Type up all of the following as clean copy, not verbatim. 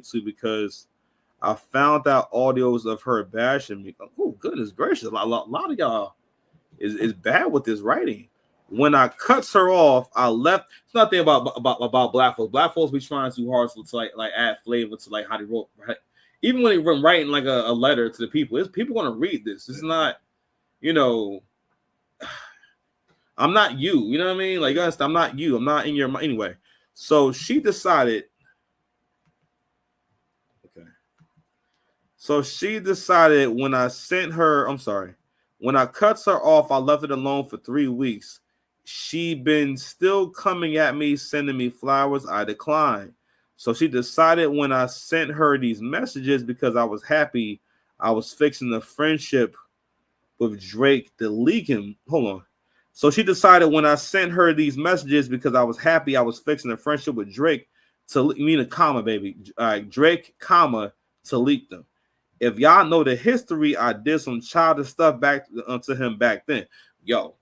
to because I found out audios of her bashing me. Oh, goodness gracious. A lot of y'all is bad with this writing. When I cuts her off, I left. It's nothing about black folks. Black folks be trying too hard to like add flavor to like how they wrote. Right? Even when they were writing like a letter to the people, it's people gonna read this. It's not, you know, I'm not you. You know what I mean? Like, guys, I'm not you. I'm not in your mind. Anyway, so she decided. Okay. So she decided when I sent her, I'm sorry, when I cuts her off, I left it alone for 3 weeks. She been still coming at me, sending me flowers. I declined. So she decided when I sent her these messages because I was happy, I was fixing the friendship with Drake to leak him. Hold on. So she decided when I sent her these messages because I was happy, I was fixing a friendship with Drake to mean a comma, baby. Drake, comma, to leak them. If y'all know the history, I did some childish stuff back to him back then. Yo,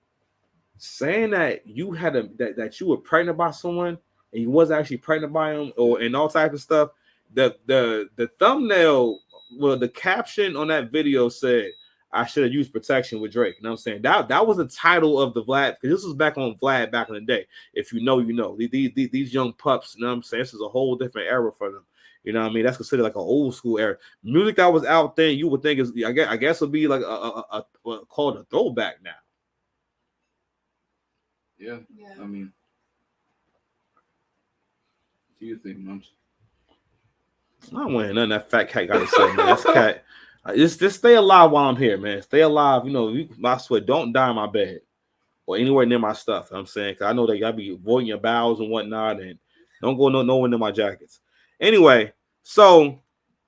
saying that you had that you were pregnant by someone and you wasn't actually pregnant by him, or and all types of stuff. The thumbnail, well, the caption on that video said, I should have used protection with Drake. You know what I'm saying? That was the title of the Vlad, because this was back on Vlad back in the day. If you know, you know. These young pups, you know what I'm saying? This is a whole different era for them. You know what I mean? That's considered like an old school era. Music that was out then, you would think is, I guess would be like a called a throwback now. Yeah. I mean, what do you think, Mums? I don't want nothing that fat cat got to say, man. That's cat. Just stay alive while I'm here, man. Stay alive. You know, I swear, don't die in my bed or anywhere near my stuff. You know what I'm saying, because I know that y'all be avoiding your bowels and whatnot, and don't go nowhere near my jackets. Anyway, so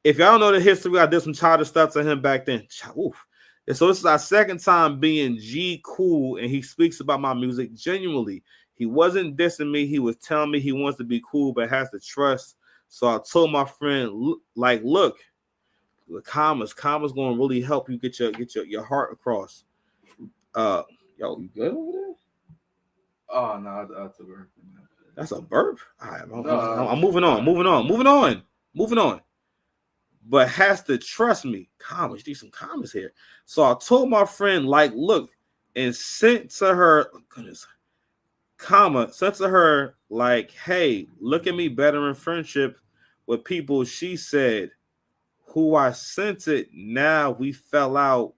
if y'all don't know the history, I did some childish stuff to him back then. Oof. And so this is our second time being G cool, and he speaks about my music genuinely. He wasn't dissing me. He was telling me he wants to be cool, but has to trust. So I told my friend, like, look, the commas going to really help you get your heart across. Yo, you good over there? Oh no, that's a burp. That's a burp. All right, I'm moving on. But has to trust me. Commas, need some commas here. So I told my friend, like, look, and sent to her, goodness, sent to her, like, hey, look at me better in friendship with people. She said, who I sent it, now we fell out.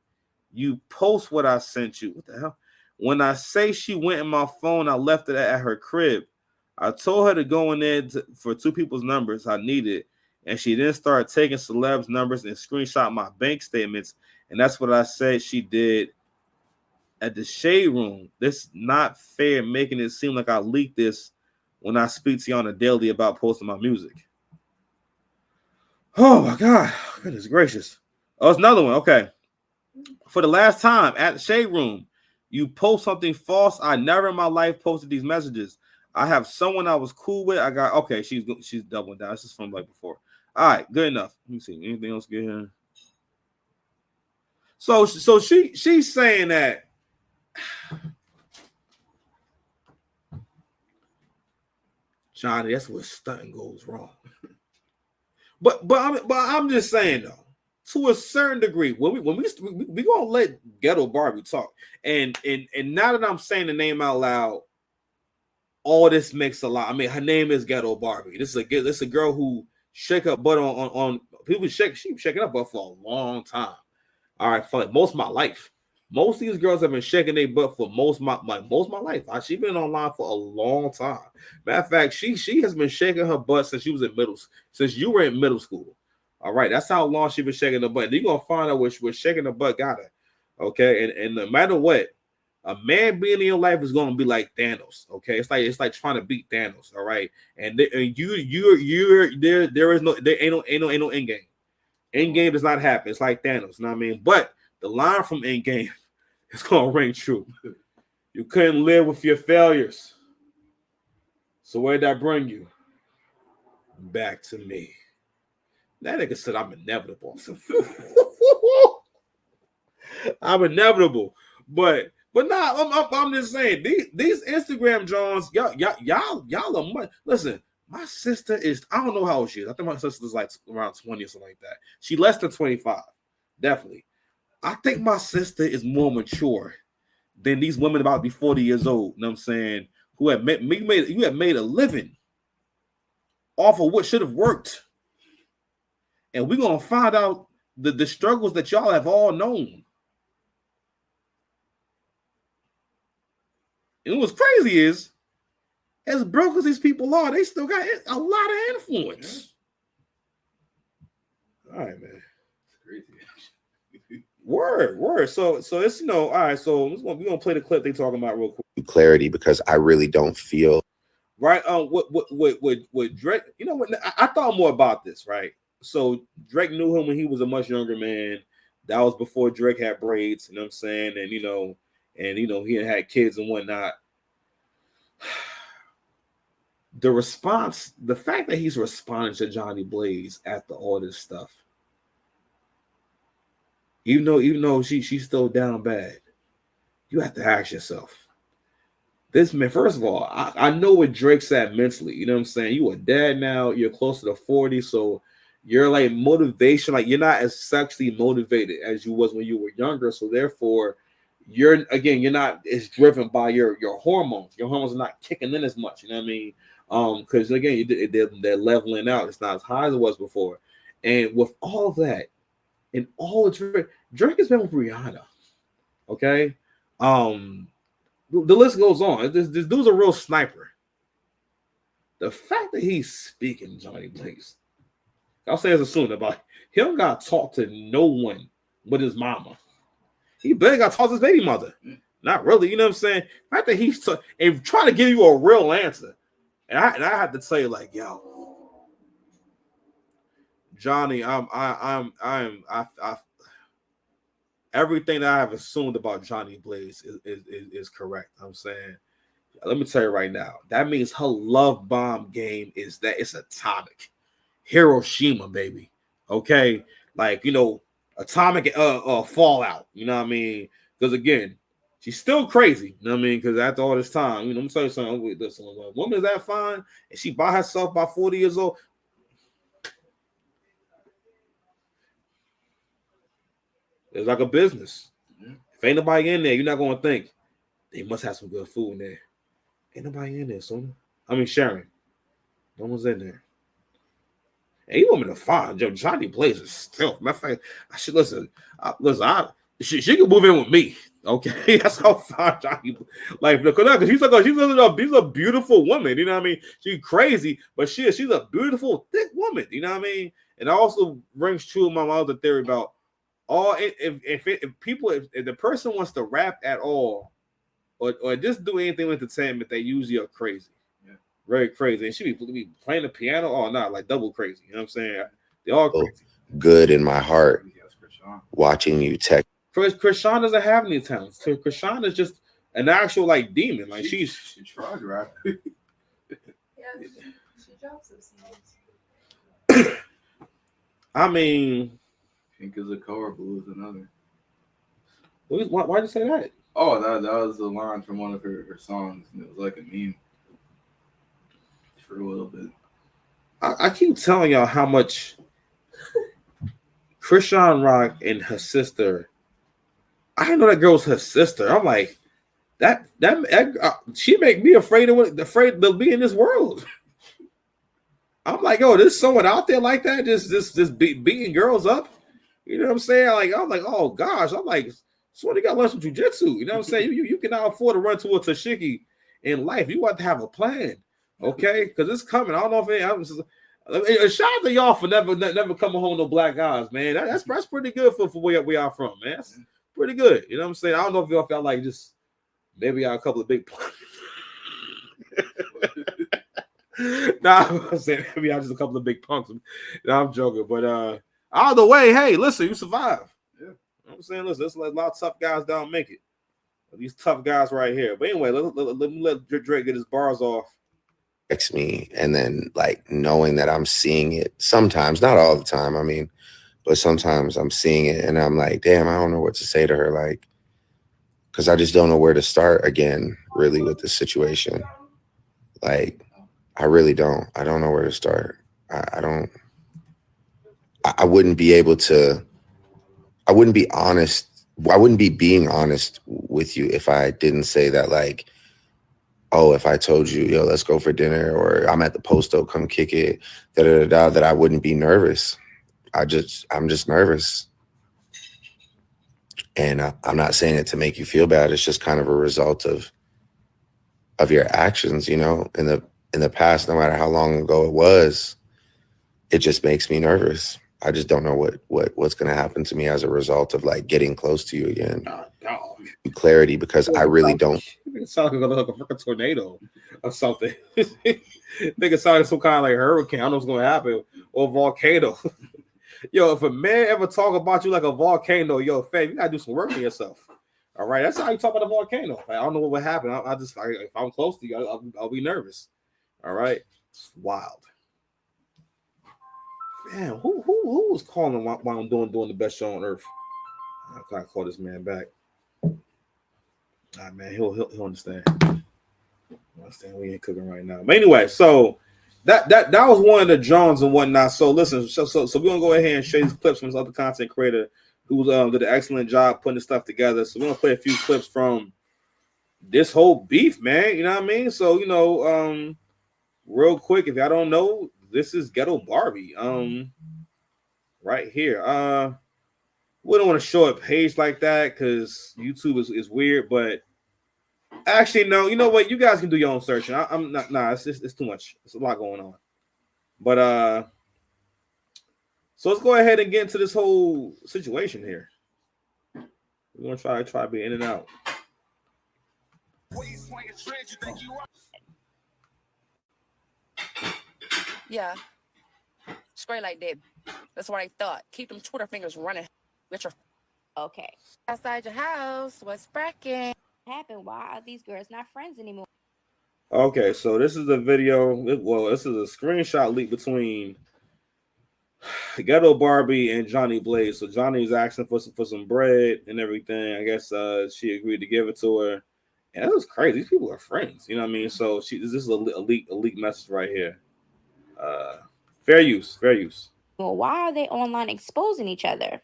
You post what I sent you. What the hell? When I say she went in my phone, I left it at her crib. I told her to go in there for two people's numbers I needed, and she then started taking celebs' numbers and screenshot my bank statements, and that's what I said she did at the Shade Room. This not fair, making it seem like I leaked this when I speak to you on a daily about posting my music. Oh my God, goodness gracious. Oh, it's another one. Okay. For the last time at the Shade Room, you post something false. I never in my life posted these messages. I have someone I was cool with. I got, okay, she's doubling down. This is from like before. All right, good enough. Let me see. Anything else good here? So she's saying that Johnny, that's where stunting goes wrong. But I'm just saying though, to a certain degree, when we gonna let Ghetto Barbie talk, and now that I'm saying the name out loud, all this makes a lot. I mean, her name is Ghetto Barbie. This is a girl who shake up butt on people. She shaking up butt for a long time. All right, for like most of my life. Most of these girls have been shaking their butt for most of my life. She's been online for a long time. Matter of fact, she has been shaking her butt since she was in since you were in middle school. All right, that's how long she's been shaking her butt. And you're gonna find out where shaking her butt got her. Okay, and no matter what, a man being in your life is gonna be like Thanos. Okay, it's like trying to beat Thanos. All right, and there ain't no end game. End game does not happen. It's like Thanos. You know what I mean? But the line from End Game is gonna ring true. You couldn't live with your failures. So where'd that bring you? Back to me. That nigga said I'm inevitable. I'm inevitable. But nah, I'm just saying these Instagram Johns, y'all are much. Listen, My sister is, I don't know how old she is. I think my sister's like around 20 or something like that. She less than 25, definitely. I think my sister is more mature than these women about to be 40 years old. You know what I'm saying? Who have made a living off of what should have worked. And we're gonna find out the struggles that y'all have all known. And what's crazy is, as broke as these people are, they still got a lot of influence. All right, man. It's crazy. Word. So it's, all right. So we're gonna play the clip they talking about real quick. Clarity, because I really don't feel right. What Drake, what I thought more about this, right? So Drake knew him when he was a much younger man. That was before Drake had braids, you know what I'm saying? And he had kids and whatnot. The response, the fact that he's responding to Johnny Blaze after all this stuff, even though she's still down bad, you have to ask yourself, this man, first of all, I know what Drake's at mentally. You know what I'm saying? You a dad now, you're closer to 40, so you're like motivation, like you're not as sexually motivated as you was when you were younger. So therefore, you're not as driven by your hormones. Your hormones are not kicking in as much. You know what I mean? Because again, they're leveling out. It's not as high as it was before. And with all that, and all Drake has been with Rihanna. Okay, the list goes on. This dude's a real sniper. The fact that he's speaking Johnny Blaze, I'll say as a student about he don't got to talk to no one but his mama. He barely got to talk to his baby mother. Not really, you know what I'm saying? The fact that he's and trying to give you a real answer. And I had to tell you, like, yo, Johnny, everything that I have assumed about Johnny Blaze is correct. I'm saying, let me tell you right now, that means her love bomb game is that it's atomic. Hiroshima, baby. Okay, like atomic fallout. You know what I mean? Because again, she's still crazy. You know what I mean? Because after all this time, I'm gonna tell you something. Listen, a woman is that fine, and she by herself by 40 years old. It's like a business. If ain't nobody in there, you're not gonna think they must have some good food in there. Ain't nobody in there, son. I mean, Sharon, no one's in there. And you want me to find Johnny Blaze is still. Matter of fact, I should listen. She can move in with me. Okay, that's how far Johnny. Like, because she's a beautiful woman. You know what I mean? She's crazy, but she's a beautiful thick woman. You know what I mean? And it also rings true in my other theory about if the person wants to rap at all, or just do anything with entertainment, they usually are crazy. Very crazy. And she be playing the piano or not, like double crazy. You know what I'm saying? They all crazy. Good in my heart watching you text. Krishan doesn't have any talents. Krishan is just an actual like demon. Like she tried rap. Yeah, she drops some songs. I mean, Pink as a car, blue is another. Why'd you say that? Oh, that was the line from one of her songs, and it was like a meme. For a little bit. I keep telling y'all how much Krishan Rock and her sister. I didn't know that girl was her sister. I'm like, that she make me afraid to be in this world. I'm like, yo, there's someone out there like that, just beating girls up. You know what I'm saying? Like, I'm like, oh gosh, I'm like, so you got to learn some jujitsu. You know what I'm saying? You cannot afford to run to a Tashiki in life. You want to have a plan. Okay, because it's coming. I don't know if it. Shout out to y'all for never coming home no black guys, man. That's pretty good for where we are from, man. That's pretty good. You know what I'm saying? I don't know if y'all felt like just maybe y'all a couple of big punks. Nah, I'm saying maybe y'all just a couple of big punks. No, I'm joking, but either way, hey, listen, you survive. Yeah, you know what I'm saying, listen, there's a lot of tough guys don't make it. These tough guys right here. But anyway, let me let Drake get his bars off. Text me, and then like knowing that I'm seeing it sometimes, not all the time, I mean, but sometimes I'm seeing it and I'm like, damn, I don't know what to say to her, like, because I just don't know where to start again really with this situation. Like, I really don't. I don't know where to start. I don't. I wouldn't be able to. I wouldn't be honest. I wouldn't be being honest with you if I didn't say that, like, oh, if I told you, yo, let's go for dinner, or I'm at the Posto, come kick it, that I wouldn't be nervous. I'm just nervous. And I'm not saying it to make you feel bad. It's just kind of a result of your actions, you know, in the past, no matter how long ago it was, it just makes me nervous. I just don't know what's going to happen to me as a result of like getting close to you again. Clarity, because I really don't. It sounds like a freaking tornado or something. Nigga sound like some kind of like hurricane. I don't know what's going to happen, or volcano. Yo, if a man ever talk about you like a volcano, yo, fam, you gotta do some work for yourself. All right, that's how you talk about a volcano. Like, I don't know what would happen. If I'm close to you, I'll be nervous. All right, it's wild. Man, who was calling while I'm doing the best show on earth? I gotta call this man back. Man, he'll understand. Understand we ain't cooking right now. But anyway, so that was one of the Johns and whatnot. So listen, so we're gonna go ahead and share these clips from this other content creator who's did an excellent job putting this stuff together. So we're gonna play a few clips from this whole beef, man. You know what I mean? So you know, real quick, if y'all don't know, this is Ghetto Barbie. Right here. We don't want to show a page like that because YouTube is weird, but actually, no, you know what? You guys can do your own searching. I'm not, nah, it's too much. It's a lot going on. But so let's go ahead and get into this whole situation here. We're gonna try to be in and out. Yeah. Straight like that. That's what I thought. Keep them Twitter fingers running. With your Okay. outside your house. What's bracking? Happened? Why are these girls not friends anymore? Okay, so this is the video. Well, this is a screenshot leak between Ghetto Barbie and Johnny Blaze. So Johnny's asking for some bread and everything. I guess she agreed to give it to her. And that was crazy. These people are friends. You know what I mean? So this is a leak message right here. Fair use. Well, why are they online exposing each other?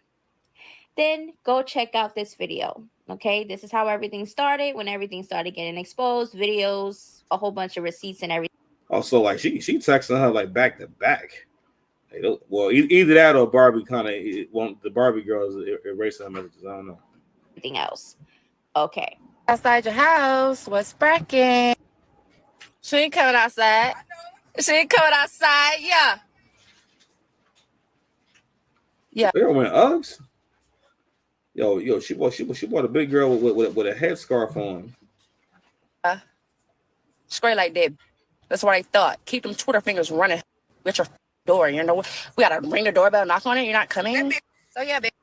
Then go check out this video. Okay, this is how everything started. When everything started getting exposed, videos, a whole bunch of receipts and everything. Also, like she texting her like back to back. Well, either that or Barbie kind of the Barbie girl is erasing her messages. I don't know. Everything else. Okay. Outside your house. What's bracking? She ain't coming outside. She ain't coming outside. Yeah. They went Uggs. Yo, she bought a big girl with a headscarf on. Straight like that. That's what I thought. Keep them Twitter fingers running with your door. You know, we gotta ring the doorbell, knock on it. You're not coming. So yeah, baby.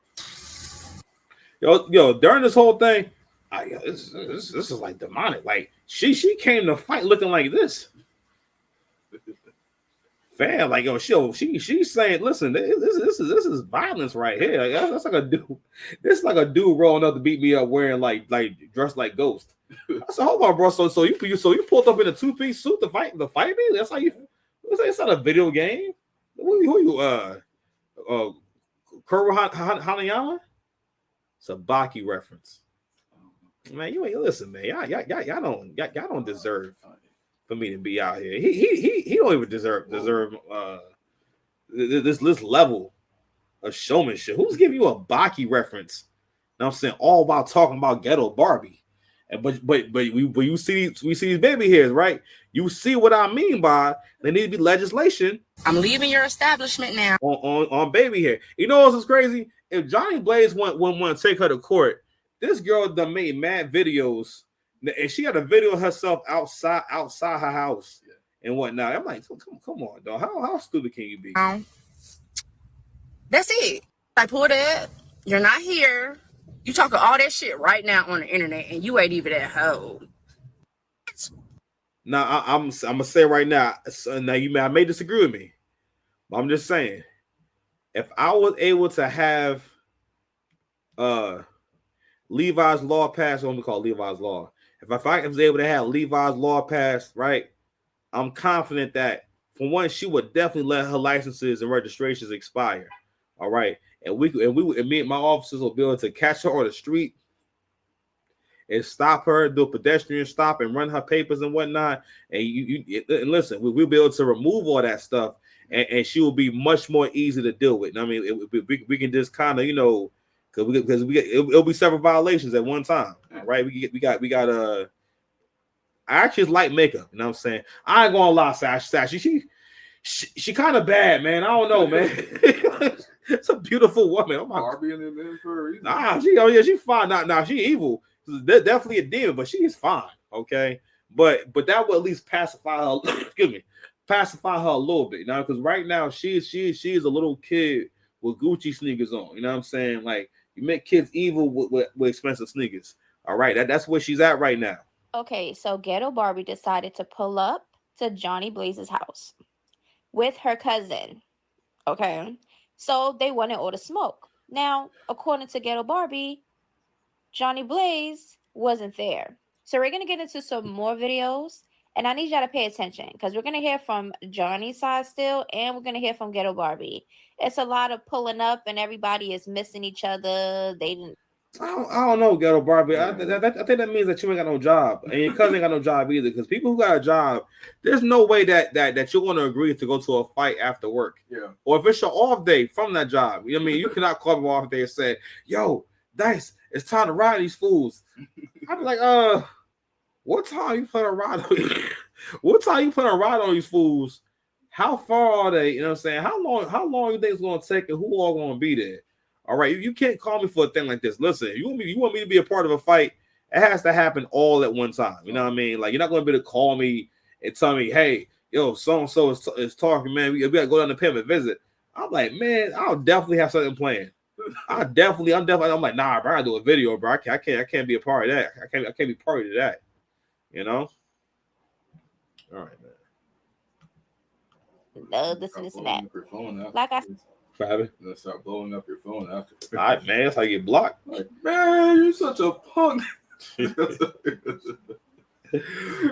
Yo, during this whole thing, this is like demonic. Like she came to fight looking like this. Fam, like yo, she's saying, listen, this is violence right here. Like, that's like a dude. This is like a dude rolling up to beat me up wearing like dressed like Ghost. I said, hold on, bro. So you pulled up in a 2-piece suit to fight me? That's how you. It's not a video game. Who you? Kuro Hanayama. It's a Baki reference. Man, you ain't listen, man. Y'all don't deserve for me to be out here. He don't even deserve this level of showmanship. Who's giving you a Baki reference? Now I'm saying all while talking about Ghetto Barbie. And but you see these baby hairs, right? You see what I mean by there need to be legislation. I'm leaving your establishment now. On baby hair. You know what's crazy? If Johnny Blaze want to take her to court, this girl done made mad videos, and she had a video of herself outside her house and whatnot. I'm like, come on, dog. How stupid can you be? That's it. I pulled it. You're not here. You talking all that shit right now on the internet, and you ain't even at home. Now I'm gonna say right now. Now I may disagree with me, but I'm just saying, if I was able to have Levi's law passed, what we call Levi's law. If I was able to have Levi's law passed, right, I'm confident that for one, she would definitely let her licenses and registrations expire. All right, and me and my officers will be able to catch her on the street and stop her, do a pedestrian stop, and run her papers and whatnot. And and listen, we'll be able to remove all that stuff, and she will be much more easy to deal with. I mean, we can just kind of, because it'll be several violations at one time. All right, we got I actually like makeup. You know what I'm saying? I ain't gonna lie, Sash. She kind of bad, man. I don't know, man. It's a beautiful woman. Oh my Barbie in it in for a reason. Nah, she's fine. Nah, she evil. Definitely a demon, but she is fine. Okay, but that will at least pacify her. Excuse me, pacify her a little bit. Now, because right now she is a little kid with Gucci sneakers on. You know what I'm saying? Like, you make kids evil with expensive sneakers. All right, that's where she's at right now. Okay, so Ghetto Barbie decided to pull up to Johnny Blaze's house with her cousin. Okay, so they wanted all the smoke. Now, according to Ghetto Barbie, Johnny Blaze wasn't there. So we're gonna get into some more videos, and I need y'all to pay attention because we're gonna hear from Johnny's side still, and we're gonna hear from Ghetto Barbie. It's a lot of pulling up, and everybody is missing each other. They didn't. I don't know, Ghetto Barbie. I think that means that you ain't got no job, and your cousin ain't got no job either. Because people who got a job, there's no way that you're going to agree to go to a fight after work. Yeah. Or if it's your off day from that job, you know what I mean? You cannot call me off day and say, "Yo, Dice, it's time to ride these fools." I'd be like, what time you plan to ride on? What time you plan to ride on these fools? How far are they? You know what I'm saying? How long you think it's going to take, and who all going to be there? All right, you can't call me for a thing like this. Listen, you want me to be a part of a fight, it has to happen all at one time. You know what I mean? Like, you're not going to be able to call me and tell me, "Hey, yo, so-and-so is talking, man. We got to go down to Pim and visit." I'm like, man, I'll definitely have something planned. I'm like, nah, bro, I gotta do a video, bro. I can't be a part of that. I can't be part of that. You know? All right, man. No, this and that. Like I said, Fabi. Let's start blowing up your phone after. All right, man. That's how you get blocked. Like, man, you're such a punk.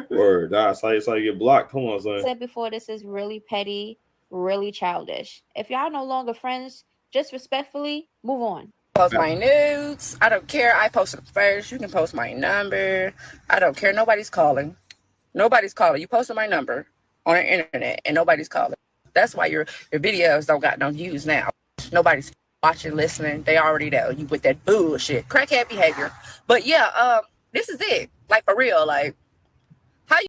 Word. That's how you get blocked. Come on, son. said before, this is really petty, really childish. If y'all no longer friends, just respectfully move on. Post my nudes. I don't care. I posted first. You can post my number. I don't care. Nobody's calling. Nobody's calling. You posted my number on the internet and nobody's calling. That's why your videos don't got no views now. Nobody's watching, listening. They already know you with that bullshit, crackhead behavior. But yeah, this is it. Like, for real. Like,